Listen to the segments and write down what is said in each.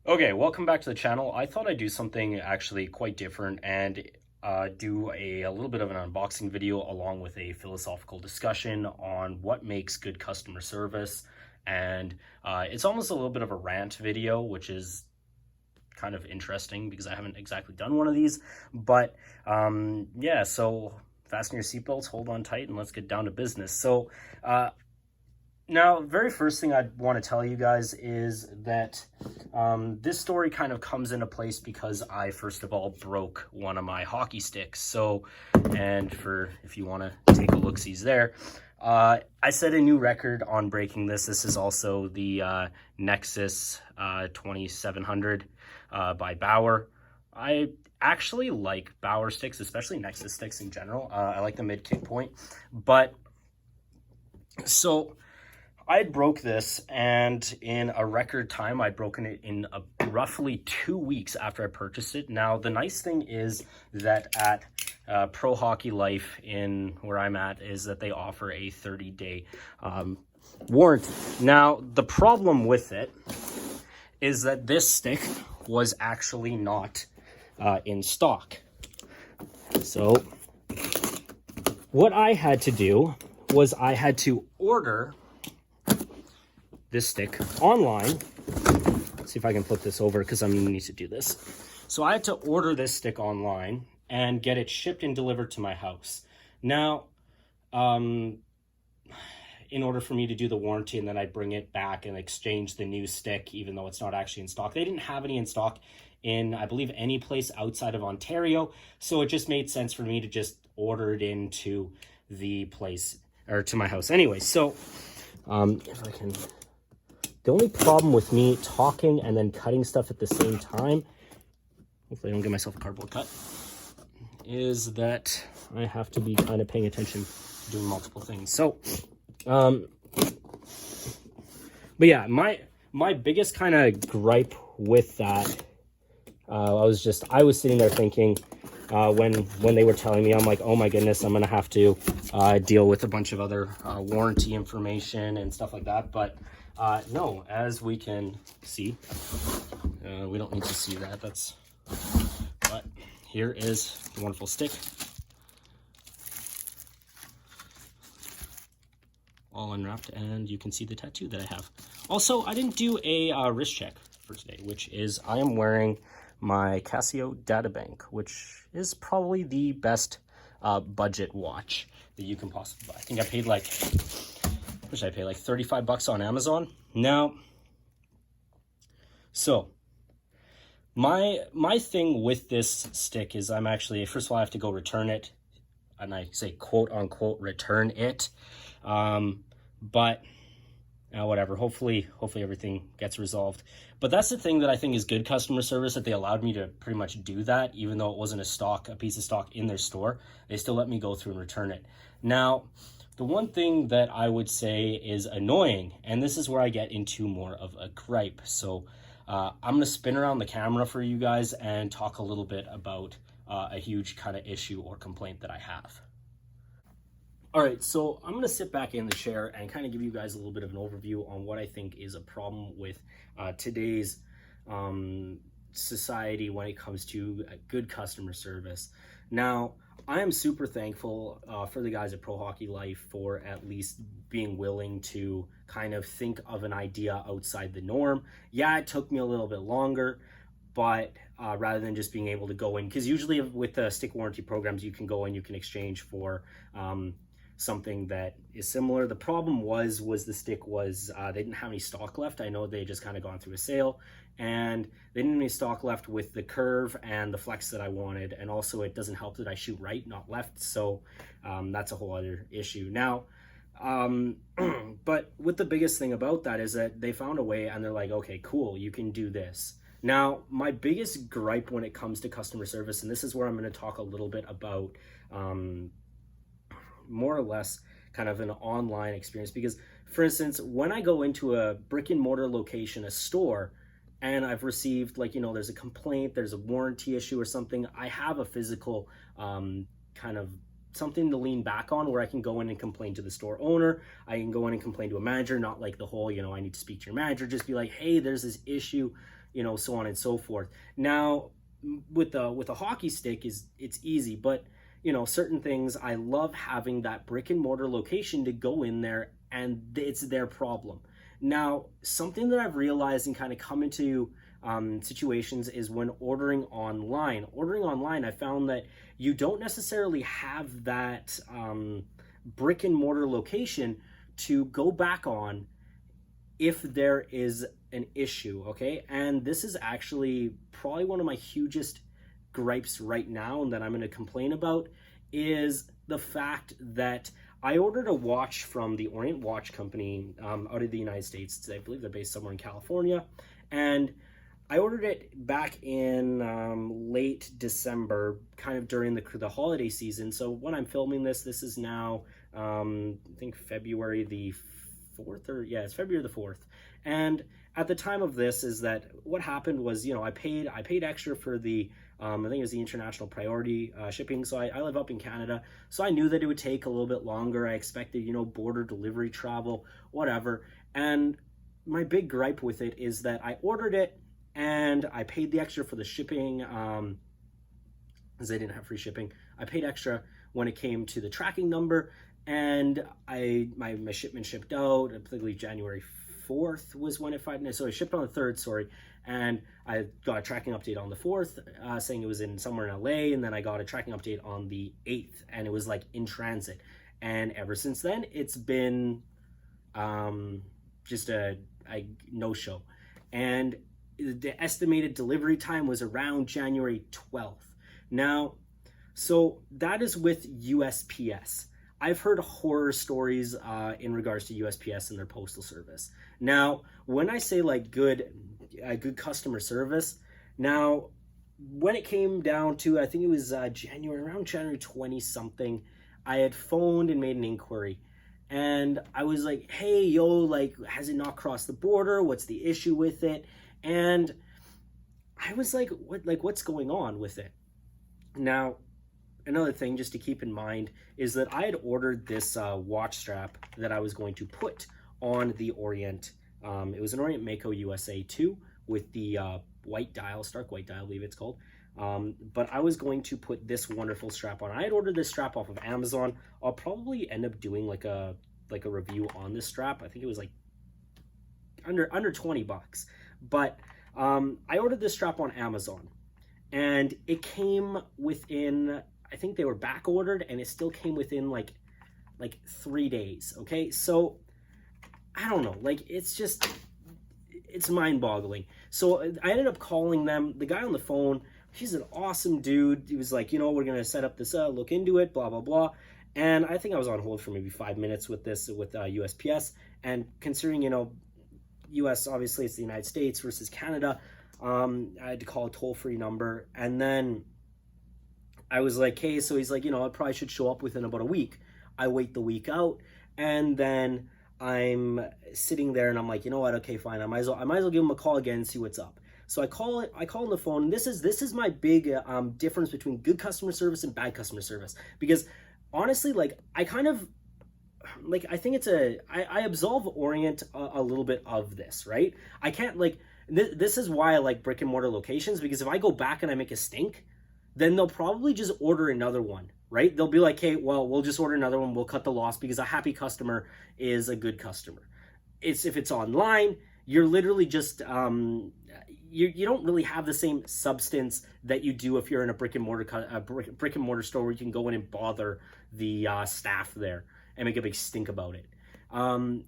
Okay, welcome back to the channel. I thought I'd do something actually quite different and do a little bit of an unboxing video along with a philosophical discussion on what makes good customer service. And it's almost a little bit of a rant video, which is kind of interesting because I haven't exactly done one of these. But yeah, so fasten your seatbelts, hold on tight, and let's get down to business. So now, very first thing I want to tell you guys is that this story kind of comes into place because I, first of all, broke one of my hockey sticks. So, and for, if you want to take a look-sees there, I set a new record on breaking this. This is also the Nexus 2700 by Bauer. I actually like Bauer sticks, especially Nexus sticks in general. I like the mid-kick point, but so I broke this, and in a record time, I'd broken it in roughly 2 weeks after I purchased it. Now, the nice thing is that at Pro Hockey Life, in where I'm at, is that they offer a 30-day warranty. Now, the problem with it is that this stick was actually not in stock. So what I had to do was I had to order this stick online. Let's see if I can flip this over because I'm gonna need to do this. So I had to order this stick online and get it shipped and delivered to my house. Now, in order for me to do the warranty, and then I'd bring it back and exchange the new stick, even though it's not actually in stock. They didn't have any in stock in, I believe, any place outside of Ontario. So it just made sense for me to just order it into the place, or to my house anyway. So if I can, the only problem with me talking and then cutting stuff at the same time, hopefully I don't get myself a cardboard cut, is that I have to be kind of paying attention to doing multiple things. So, but yeah, my biggest kind of gripe with that, I was sitting there thinking, when they were telling me, I'm like, oh my goodness, I'm gonna have to deal with a bunch of other warranty information and stuff like that. But no, as we can see, we don't need to see that. But here is the wonderful stick, all unwrapped, and you can see the tattoo that I have. Also, I didn't do a wrist check for today, which is I am wearing my Casio Databank, which is probably the best budget watch that you can possibly buy. I think I paid like, what should I pay, like 35 bucks on Amazon. Now, so my thing with this stick is I'm actually, first of all, I have to go return it, and I say quote unquote return it, but whatever, hopefully everything gets resolved. But that's the thing that I think is good customer service, that they allowed me to pretty much do that, even though it wasn't a piece of stock in their store. They still let me go through and return it. Now, the one thing that I would say is annoying, and this is where I get into more of a gripe. So I'm gonna spin around the camera for you guys and talk a little bit about a huge kind of issue or complaint that I have. All right, so I'm gonna sit back in the chair and kind of give you guys a little bit of an overview on what I think is a problem with today's society when it comes to good customer service. Now, I am super thankful for the guys at Pro Hockey Life for at least being willing to kind of think of an idea outside the norm. Yeah, it took me a little bit longer, but rather than just being able to go in, because usually with the stick warranty programs, you can go in, you can exchange for something that is similar. The problem was the stick was, they didn't have any stock left. I know they just kind of gone through a sale, and they didn't have any stock left with the curve and the flex that I wanted. And also it doesn't help that I shoot right, not left. So that's a whole other issue. Now, but with the biggest thing about that is that they found a way, and they're like, okay, cool, you can do this. Now, my biggest gripe when it comes to customer service, and this is where I'm going to talk a little bit about more or less kind of an online experience, because for instance, when I go into a brick and mortar location, a store, and I've received, like, there's a complaint, there's a warranty issue or something, I have a physical kind of something to lean back on where I can go in and complain to the store owner. I can go in and complain to a manager, not like the whole, I need to speak to your manager, just be like, hey, there's this issue, so on and so forth. Now, with a hockey stick it's easy, but certain things, I love having that brick and mortar location to go in there, and it's their problem. Now, something that I've realized and kind of come into situations is when ordering online. Ordering online, I found that you don't necessarily have that brick and mortar location to go back on if there is an issue, okay? And this is actually probably one of my hugest gripes right now and that I'm going to complain about, is the fact that I ordered a watch from the Orient Watch Company out of the United States. I believe they're based somewhere in California. And I ordered it back in late December, kind of during the holiday season. So when I'm filming this is now, I think February the 4th, or yeah, it's February the 4th. And at the time of this is that what happened was, I paid extra for the, I think it was the international priority shipping. So I live up in Canada. So I knew that it would take a little bit longer. I expected, border delivery travel, whatever. And my big gripe with it is that I ordered it and I paid the extra for the shipping, because they didn't have free shipping. I paid extra when it came to the tracking number, and my shipment shipped out, I believe January 4th was when it finally, so it shipped on the 3rd, sorry, and I got a tracking update on the 4th, saying it was in somewhere in LA, and then I got a tracking update on the 8th, and it was like in transit. And ever since then, it's been just a no-show. And the estimated delivery time was around January 12th. Now, so that is with USPS. I've heard horror stories in regards to USPS and their postal service. Now, when I say like good customer service, now when it came down to, I think it was around January 20 something, I had phoned and made an inquiry. And I was like, hey, yo, like, has it not crossed the border? What's the issue with it? And I was like, what's going on with it? Now, another thing just to keep in mind is that I had ordered this watch strap that I was going to put on the Orient. It was an Orient Mako USA 2 with the white dial, stark white dial, I believe it's called. But I was going to put this wonderful strap on. I had ordered this strap off of Amazon. I'll probably end up doing like a review on this strap. I think it was like under 20 bucks. But I ordered this strap on Amazon, and it came within, I think they were back ordered, and it still came within like 3 days. Okay, so I don't know, like, it's mind-boggling. So I ended up calling them. The guy on the phone, he's an awesome dude. He was like, we're gonna set up this, look into it, blah blah blah. And I think I was on hold for maybe 5 minutes with USPS. And considering, US, obviously it's the United States versus Canada, I had to call a toll-free number. And then I was like, hey, so he's like, it probably should show up within about a week. I wait the week out, and then I'm sitting there and I'm like, you know what, okay, fine, I might as well give him a call again and see what's up. So I call on the phone. This is my big difference between good customer service and bad customer service, because honestly, like, I kind of, like, I think I absolve Orient a little bit of this, right? I can't, like, this is why I like brick and mortar locations, because if I go back and I make a stink, then they'll probably just order another one, right? They'll be like, hey, well, we'll just order another one, we'll cut the loss, because a happy customer is a good customer. If it's online, you're literally just, you don't really have the same substance that you do if you're in a brick and mortar store where you can go in and bother the staff there and make a big stink about it.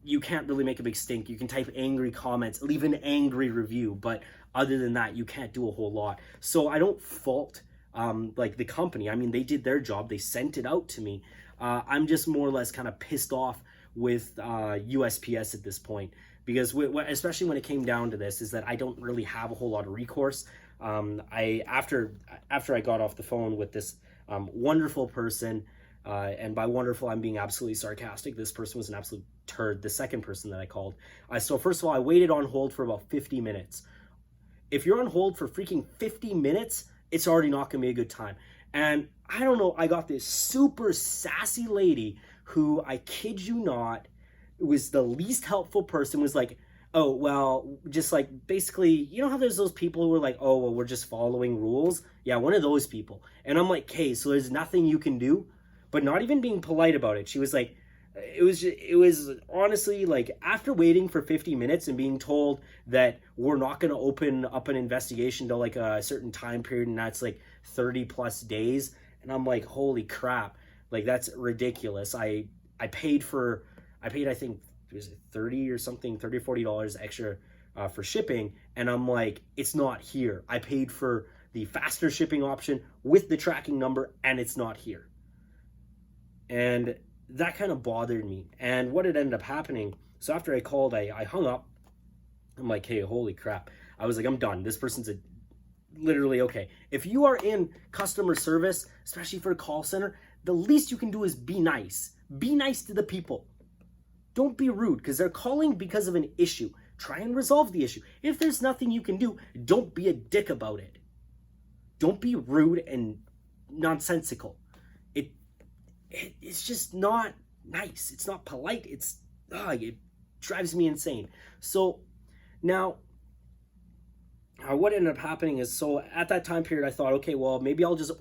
You can't really make a big stink. You can type angry comments, leave an angry review, but other than that, you can't do a whole lot. So I don't fault like the company. I mean, they did their job. They sent it out to me. I'm just more or less kind of pissed off with USPS at this point, because especially when it came down to this, is that I don't really have a whole lot of recourse. After I got off the phone with this wonderful person, and by wonderful, I'm being absolutely sarcastic. This person was an absolute turd. The second person that I called. So first of all, I waited on hold for about 50 minutes. If you're on hold for freaking 50 minutes, it's already not gonna be a good time. And I don't know, I got this super sassy lady who, I kid you not, was the least helpful person, was like, Oh, well, just like basically, you know how there's those people who are like, oh, well, we're just following rules? Yeah, one of those people. And I'm like, okay, so there's nothing you can do, but not even being polite about it. She was like, it was honestly like after waiting for 50 minutes and being told that we're not going to open up an investigation till like a certain time period, and that's like 30 plus days. And I'm like, holy crap, like that's ridiculous. I paid for, I paid, I think, was it 30 or something, 30 or $40 extra for shipping, and I'm like, it's not here. I paid for the faster shipping option with the tracking number, and it's not here. And that kind of bothered me. And what had ended up happening, so after I called, I hung up. I'm like, hey, holy crap. I was like, I'm done. This person's literally, okay. If you are in customer service, especially for a call center, the least you can do is be nice. Be nice to the people. Don't be rude, because they're calling because of an issue. Try and resolve the issue. If there's nothing you can do, don't be a dick about it. Don't be rude and nonsensical. It's just not nice. It's not polite. It drives me insane. So now, what ended up happening is, so at that time period, I thought, okay, well, maybe I'll just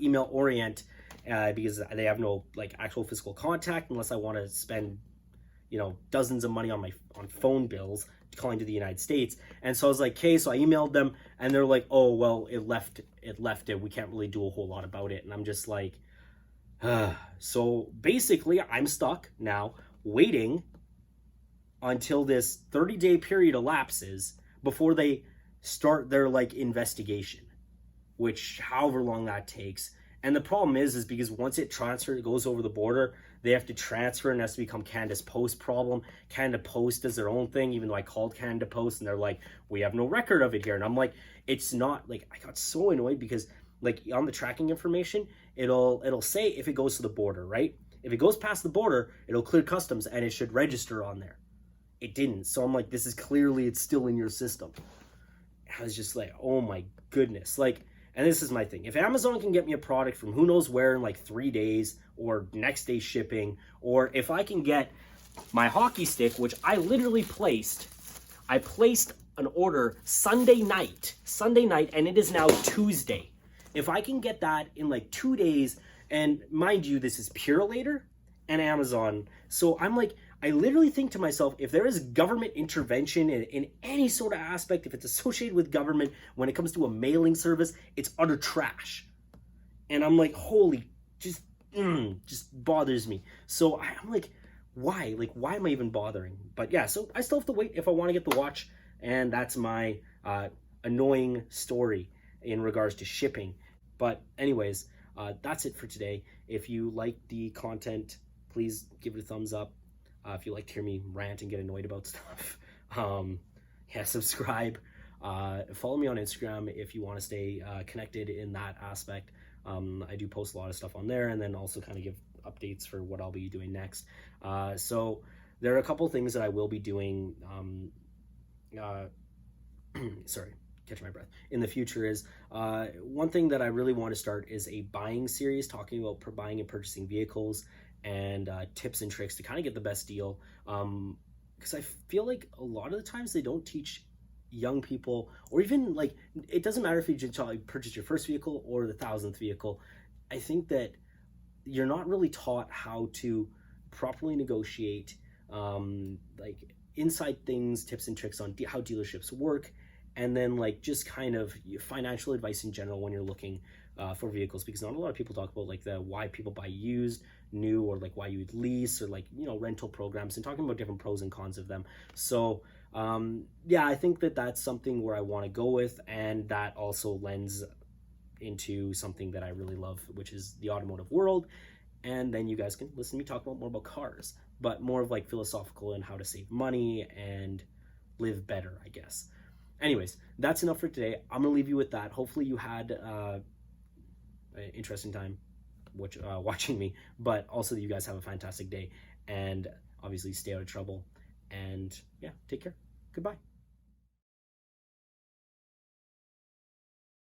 email Orient because they have no like actual physical contact unless I want to spend dozens of money on phone bills calling to the United States. And so I was like, okay, so I emailed them, and they're like, oh, well, it left it. We can't really do a whole lot about it. And I'm just like, so basically I'm stuck now waiting until this 30-day period elapses before they start their like investigation, which however long that takes. And the problem is because once it goes over the border, they have to transfer, and it has to become Canada's Post problem. Canada Post does their own thing, even though I called Canada Post, and they're like, we have no record of it here. And I'm like, it's not, like, I got so annoyed because, like, on the tracking information, it'll say if it goes to the border, right? If it goes past the border, it'll clear customs, and it should register on there. It didn't. So I'm like, this is clearly, it's still in your system. I was just like, oh my goodness. Like, and this is my thing. If Amazon can get me a product from who knows where in like 3 days, or next day shipping, or if I can get my hockey stick, which I literally placed an order Sunday night, and it is now Tuesday. If I can get that in like 2 days, and mind you, this is Purolator and Amazon. So I'm like, I literally think to myself, if there is government intervention in any sort of aspect, if it's associated with government, when it comes to a mailing service, it's utter trash. And I'm like, holy, just bothers me. So I'm like, why? Like, why am I even bothering? But yeah, so I still have to wait if I want to get the watch. And that's my annoying story in regards to shipping. But anyways, that's it for today. If you like the content, please give it a thumbs up. If you like to hear me rant and get annoyed about stuff, subscribe. Follow me on Instagram if you want to stay connected in that aspect. I do post a lot of stuff on there, and then also kind of give updates for what I'll be doing next. So there are a couple things that I will be doing. Sorry, catch my breath. In the future is one thing that I really want to start is a buying series talking about buying and purchasing vehicles, and tips and tricks to kind of get the best deal, because I feel like a lot of the times they don't teach young people, or even like, it doesn't matter if you just purchase your first vehicle or the 1,000th vehicle. I think that you're not really taught how to properly negotiate, like inside things, tips and tricks on how dealerships work, and then like just kind of financial advice in general when you're looking for vehicles, because not a lot of people talk about like the why people buy used, new, or like why you would lease, or like rental programs, and talking about different pros and cons of them. So yeah, I think that that's something where I want to go with, and that also lends into something that I really love, which is the automotive world. And then you guys can listen to me talk more about cars, but more of like philosophical and how to save money and live better, I guess. Anyways, that's enough for today. I'm gonna leave you with that. Hopefully you had an interesting time watching me, but also that you guys have a fantastic day, and obviously stay out of trouble, and yeah, take care. Goodbye.